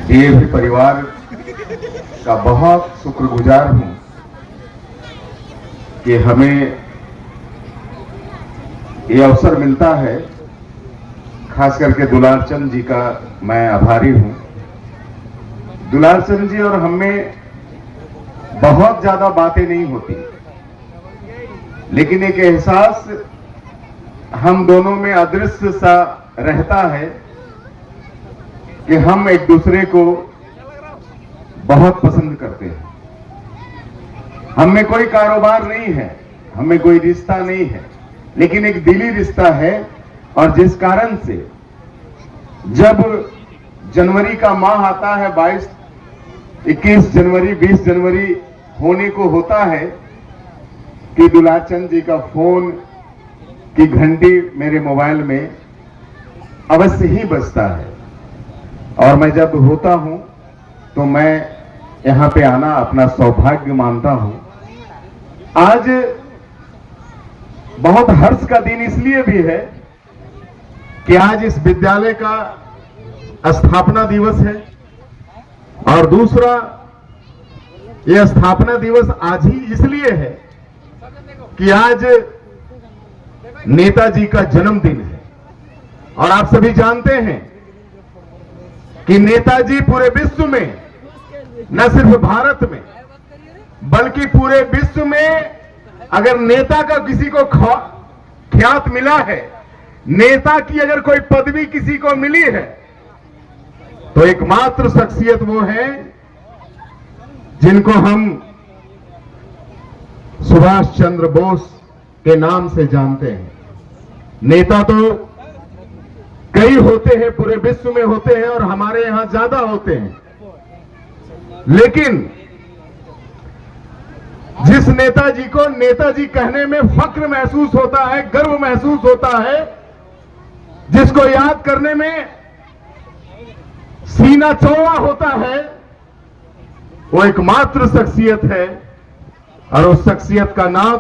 DAV परिवार का बहुत शुक्रगुजार हूं कि हमें ये अवसर मिलता है। खास करके दुलारचंद जी का मैं आभारी हूं। दुलारचंद जी और हमें बहुत ज्यादा बातें नहीं होती, लेकिन एक एहसास हम दोनों में अदृश्य सा रहता है कि हम एक दूसरे को बहुत पसंद करते हैं। हमें कोई कारोबार नहीं है, हमें कोई रिश्ता नहीं है, लेकिन एक दिली रिश्ता है। और जिस कारण से जब जनवरी का माह आता है, 22, 21 जनवरी, 20 जनवरी होने को होता है कि दुलारचंद जी का फोन की घंटी मेरे मोबाइल में अवश्य ही बजता है। और मैं जब होता हूं तो मैं यहां पे आना अपना सौभाग्य मानता हूं। आज बहुत हर्ष का दिन इसलिए भी है कि आज इस विद्यालय का स्थापना दिवस है, और दूसरा यह स्थापना दिवस आज ही इसलिए है कि आज नेताजी का जन्मदिन है। और आप सभी जानते हैं कि नेताजी पूरे विश्व में, न सिर्फ भारत में बल्कि पूरे विश्व में अगर नेता का किसी को ख्यात मिला है, नेता की अगर कोई पदवी किसी को मिली है, तो एकमात्र शख्सियत वो है जिनको हम सुभाष चंद्र बोस के नाम से जानते हैं। नेता तो कई होते हैं, पूरे विश्व में होते हैं, और हमारे यहां ज्यादा होते हैं, लेकिन जिस नेताजी को नेताजी कहने में फक्र महसूस होता है, गर्व महसूस होता है, जिसको याद करने में सीना चौड़ा होता है, वो एकमात्र शख्सियत है, और उस शख्सियत का नाम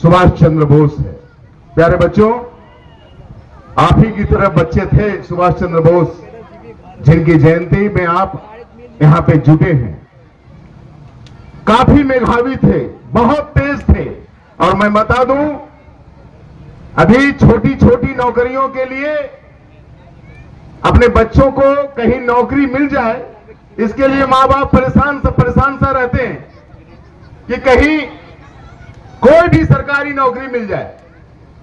सुभाष चंद्र बोस है। प्यारे बच्चों, आप ही की तरह बच्चे थे सुभाष चंद्र बोस, जिनकी जयंती में आप यहां पे जुटे हैं। काफी मेधावी थे, बहुत तेज थे, और मैं बता दूं, अभी छोटी छोटी नौकरियों के लिए अपने बच्चों को कहीं नौकरी मिल जाए, इसके लिए मां बाप परेशान सा रहते हैं कि कहीं कोई भी सरकारी नौकरी मिल जाए,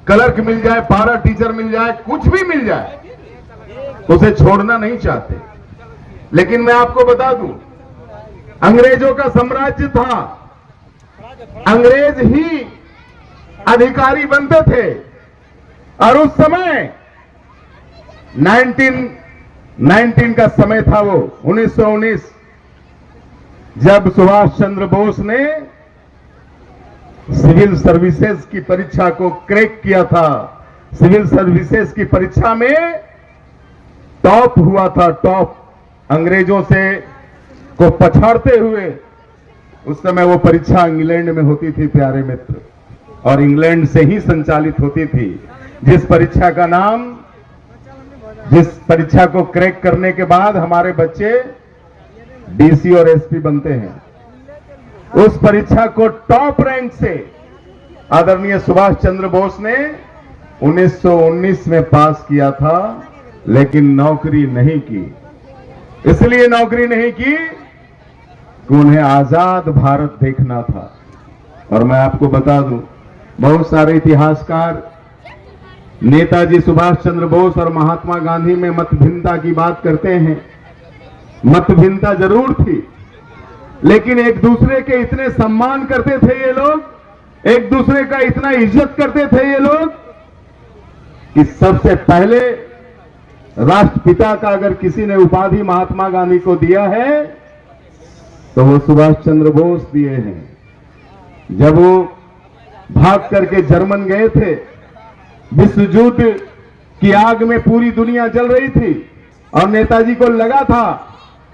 क्लर्क मिल जाए, पारा टीचर मिल जाए, कुछ भी मिल जाए, उसे छोड़ना नहीं चाहते। लेकिन मैं आपको बता दूं, अंग्रेजों का साम्राज्य था, अंग्रेज ही अधिकारी बनते थे, और उस समय 1919 का समय था, वो 1919, जब सुभाष चंद्र बोस ने सिविल सर्विसेज की परीक्षा को क्रैक किया था। सिविल सर्विसेज की परीक्षा में टॉप हुआ था, टॉप, अंग्रेजों से को पछाड़ते हुए। उस समय वो परीक्षा इंग्लैंड में होती थी प्यारे मित्र, और इंग्लैंड से ही संचालित होती थी। जिस परीक्षा को क्रैक करने के बाद हमारे बच्चे डीसी और एसपी बनते हैं, उस परीक्षा को टॉप रैंक से आदरणीय सुभाष चंद्र बोस ने 1919 में पास किया था, लेकिन नौकरी नहीं की। इसलिए नौकरी नहीं की कि उन्हें आजाद भारत देखना था। और मैं आपको बता दूं, बहुत सारे इतिहासकार नेताजी सुभाष चंद्र बोस और महात्मा गांधी में मतभिन्नता की बात करते हैं। मतभिन्नता जरूर थी, लेकिन एक दूसरे के इतने सम्मान करते थे ये लोग, एक दूसरे का इतना इज्जत करते थे ये लोग, कि सबसे पहले राष्ट्रपिता का अगर किसी ने उपाधि महात्मा गांधी को दिया है तो वो सुभाष चंद्र बोस दिए हैं। जब वो भाग करके जर्मन गए थे, विश्व युद्ध की आग में पूरी दुनिया जल रही थी, और नेताजी को लगा था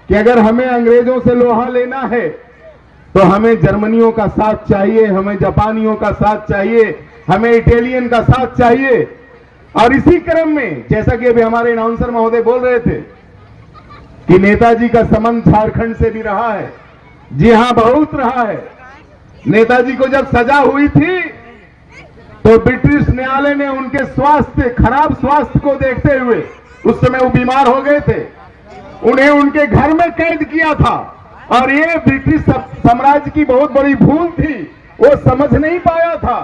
कि अगर हमें अंग्रेजों से लोहा लेना है तो हमें जर्मनियों का साथ चाहिए, हमें जापानियों का साथ चाहिए, हमें इटालियन का साथ चाहिए। और इसी क्रम में, जैसा कि अभी हमारे अनाउंसर महोदय बोल रहे थे कि नेताजी का संबंध झारखंड से भी रहा है। जी हां, बहुत रहा है। नेताजी को जब सजा हुई थी तो ब्रिटिश न्यायालय ने उनके खराब स्वास्थ्य को देखते हुए, उस समय वो बीमार हो गए थे, उन्हें उनके घर में कैद किया था। और ये ब्रिटिश साम्राज्य की बहुत बड़ी भूल थी, वो समझ नहीं पाया था।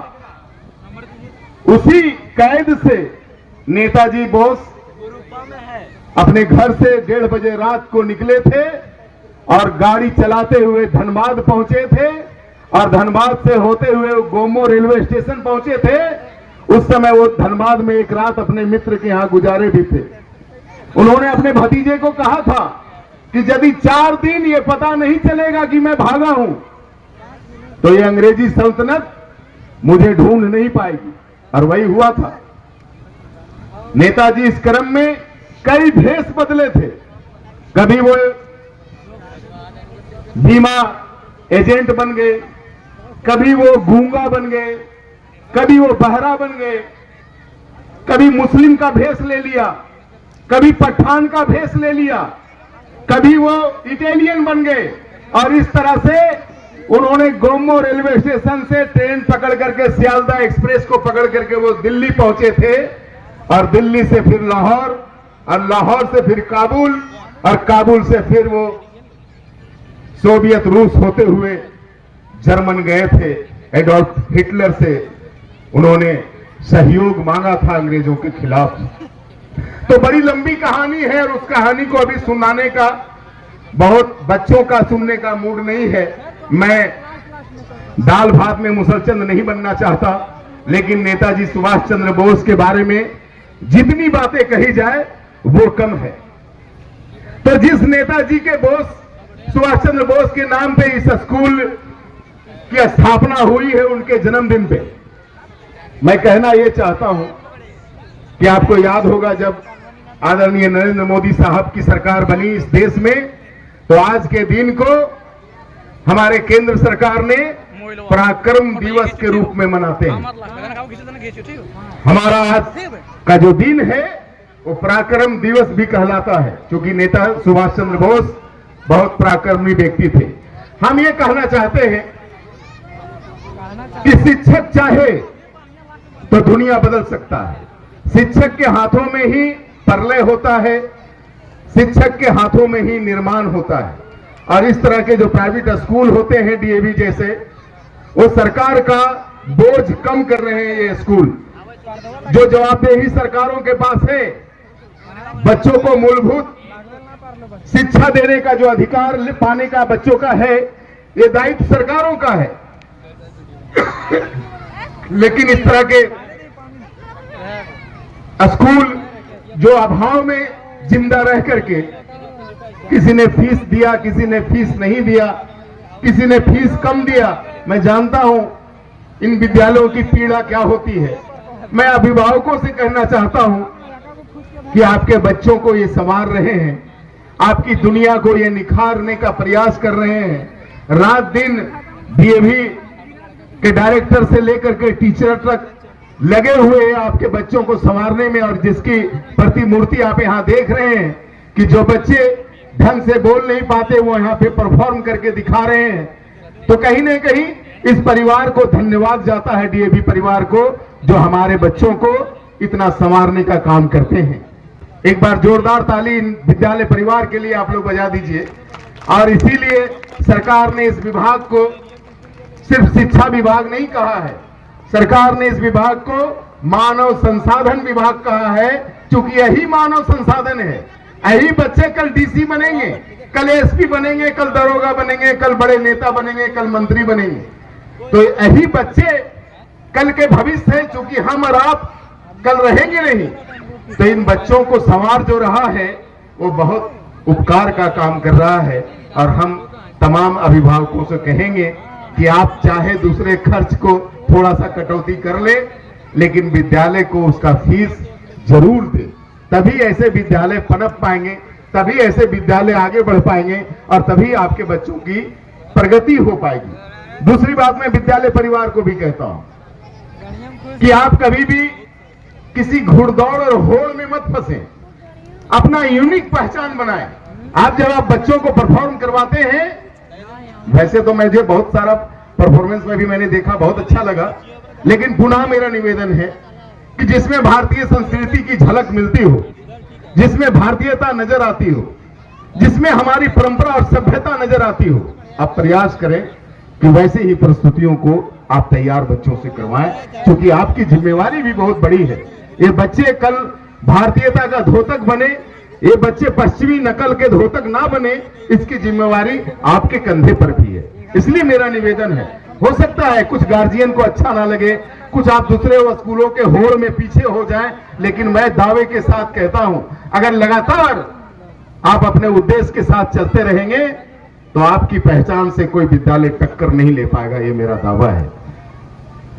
उसी कैद से नेताजी बोस अपने घर से 1:30 बजे रात को निकले थे और गाड़ी चलाते हुए धनबाद पहुंचे थे, और धनबाद से होते हुए वो गोमो रेलवे स्टेशन पहुंचे थे। उस समय वो धनबाद में एक रात अपने मित्र के यहां गुजारे भी थे। उन्होंने अपने भतीजे को कहा था कि यदि 4 दिन ये पता नहीं चलेगा कि मैं भागा हूं तो ये अंग्रेजी सल्तनत मुझे ढूंढ नहीं पाएगी, और वही हुआ था। नेताजी इस क्रम में कई भेष बदले थे। कभी वो बीमा एजेंट बन गए, कभी वो गूंगा बन गए, कभी वो बहरा बन गए, कभी मुस्लिम का भेष ले लिया, कभी पठान का भेष ले लिया, कभी वो इटालियन बन गए। और इस तरह से उन्होंने गोमो रेलवे स्टेशन से ट्रेन पकड़ करके सियालदा एक्सप्रेस को पकड़ करके वो दिल्ली पहुंचे थे, और दिल्ली से फिर लाहौर, और लाहौर से फिर काबुल, और काबुल से फिर वो सोवियत रूस होते हुए जर्मन गए थे। एडोल्फ हिटलर से उन्होंने सहयोग मांगा था अंग्रेजों के खिलाफ। तो बड़ी लंबी कहानी है, और उस कहानी को अभी सुनाने का बहुत बच्चों का सुनने का मूड नहीं है। मैं दाल भात में मुसलचंद नहीं बनना चाहता, लेकिन नेताजी सुभाष चंद्र बोस के बारे में जितनी बातें कही जाए वो कम है। तो जिस नेताजी के सुभाष चंद्र बोस के नाम पे इस स्कूल की स्थापना हुई है, उनके जन्मदिन पे मैं कहना यह चाहता हूं कि आपको याद होगा जब आदरणीय नरेंद्र मोदी साहब की सरकार बनी इस देश में, तो आज के दिन को हमारे केंद्र सरकार ने पराक्रम दिवस के रूप में मनाते हैं। हमारा आज का जो दिन है वो पराक्रम दिवस भी कहलाता है, क्योंकि नेता सुभाष चंद्र बोस बहुत पराक्रमी व्यक्ति थे। हम ये कहना चाहते हैं कि शिक्षक चाहे तो दुनिया बदल सकता है। शिक्षक के हाथों में ही प्रलय होता है, शिक्षक के हाथों में ही निर्माण होता है। और इस तरह के जो प्राइवेट स्कूल होते हैं डीएवी जैसे, वो सरकार का बोझ कम कर रहे हैं। ये स्कूल जो जवाबदेही सरकारों के पास है, बच्चों को मूलभूत शिक्षा देने का जो अधिकार पाने का बच्चों का है, ये दायित्व सरकारों का है। लेकिन इस तरह के स्कूल जो अभाव में जिंदा रह करके, किसी ने फीस दिया, किसी ने फीस नहीं दिया, किसी ने फीस कम दिया, मैं जानता हूं इन विद्यालयों की पीड़ा क्या होती है। मैं अभिभावकों से कहना चाहता हूं कि आपके बच्चों को ये संवार रहे हैं, आपकी दुनिया को ये निखारने का प्रयास कर रहे हैं। रात दिन डीएवी के डायरेक्टर से लेकर के टीचर तक लगे हुए हैं आपके बच्चों को संवारने में। और जिसकी प्रतिमूर्ति आप यहां देख रहे हैं कि जो बच्चे ढंग से बोल नहीं पाते वो यहां पे परफॉर्म करके दिखा रहे हैं, तो कहीं ना कहीं इस परिवार को धन्यवाद जाता है, डीएवी परिवार को, जो हमारे बच्चों को इतना संवारने का काम करते हैं। एक बार जोरदार ताली विद्यालय परिवार के लिए आप लोग बजा दीजिए। और इसीलिए सरकार ने इस विभाग को सिर्फ शिक्षा विभाग नहीं कहा है, सरकार ने इस विभाग को मानव संसाधन विभाग कहा है, क्योंकि यही मानव संसाधन है। यही बच्चे कल डीसी बनेंगे, कल एसपी बनेंगे, कल दरोगा बनेंगे, कल बड़े नेता बनेंगे, कल मंत्री बनेंगे। तो यही बच्चे कल के भविष्य है, क्योंकि हम और आप कल रहेंगे नहीं। तो इन बच्चों को संवार जो रहा है वो बहुत उपकार का काम कर रहा है। और हम तमाम अभिभावकों से कहेंगे कि आप चाहे दूसरे खर्च को थोड़ा सा कटौती कर ले, लेकिन विद्यालय को उसका फीस जरूर दे। तभी ऐसे विद्यालय पनप पाएंगे, तभी ऐसे विद्यालय आगे बढ़ पाएंगे, और तभी आपके बच्चों की प्रगति हो पाएगी। दूसरी बात मैं विद्यालय परिवार को भी कहता हूं कि आप कभी भी किसी घुड़दौड़ और होड़ में मत फंसे, अपना यूनिक पहचान बनाएं। आप जब आप बच्चों को परफॉर्म करवाते हैं, वैसे तो मुझे बहुत सारा परफॉर्मेंस में भी मैंने देखा, बहुत अच्छा लगा, लेकिन पुनः मेरा निवेदन है कि जिसमें भारतीय संस्कृति की झलक मिलती हो, जिसमें भारतीयता नजर आती हो, जिसमें हमारी परंपरा और सभ्यता नजर आती हो, आप प्रयास करें कि वैसे ही प्रस्तुतियों को आप तैयार बच्चों से करवाएं, क्योंकि आपकी जिम्मेवारी भी बहुत बड़ी है। ये बच्चे कल भारतीयता का धोतक बने, ये बच्चे पश्चिमी नकल के धोतक ना बने, इसकी जिम्मेवारी आपके कंधे पर भी है। इसलिए मेरा निवेदन है, हो सकता है कुछ गार्जियन को अच्छा ना लगे, कुछ आप दूसरे स्कूलों के होड़ में पीछे हो जाएं, लेकिन मैं दावे के साथ कहता हूं, अगर लगातार आप अपने उद्देश्य के साथ चलते रहेंगे तो आपकी पहचान से कोई विद्यालय टक्कर नहीं ले पाएगा, ये मेरा दावा है।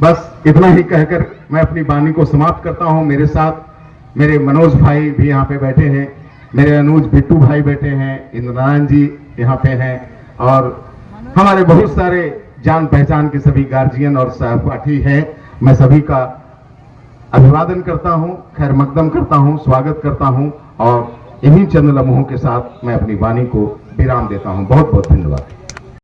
बस इतना ही कहकर मैं अपनी वाणी को समाप्त करता हूं। मेरे साथ मेरे मनोज भाई भी यहाँ पे बैठे हैं, मेरे अनुज बिट्टू भाई बैठे हैं, इंद्रनारायण जी यहाँ पे हैं, और हमारे बहुत सारे जान पहचान के सभी गार्जियन और सहपाठी हैं। मैं सभी का अभिवादन करता हूं, खैर मकदम करता हूं, स्वागत करता हूं, और इन्हीं चंद लम्हों के साथ मैं अपनी वाणी को विराम देता हूं। बहुत बहुत धन्यवाद।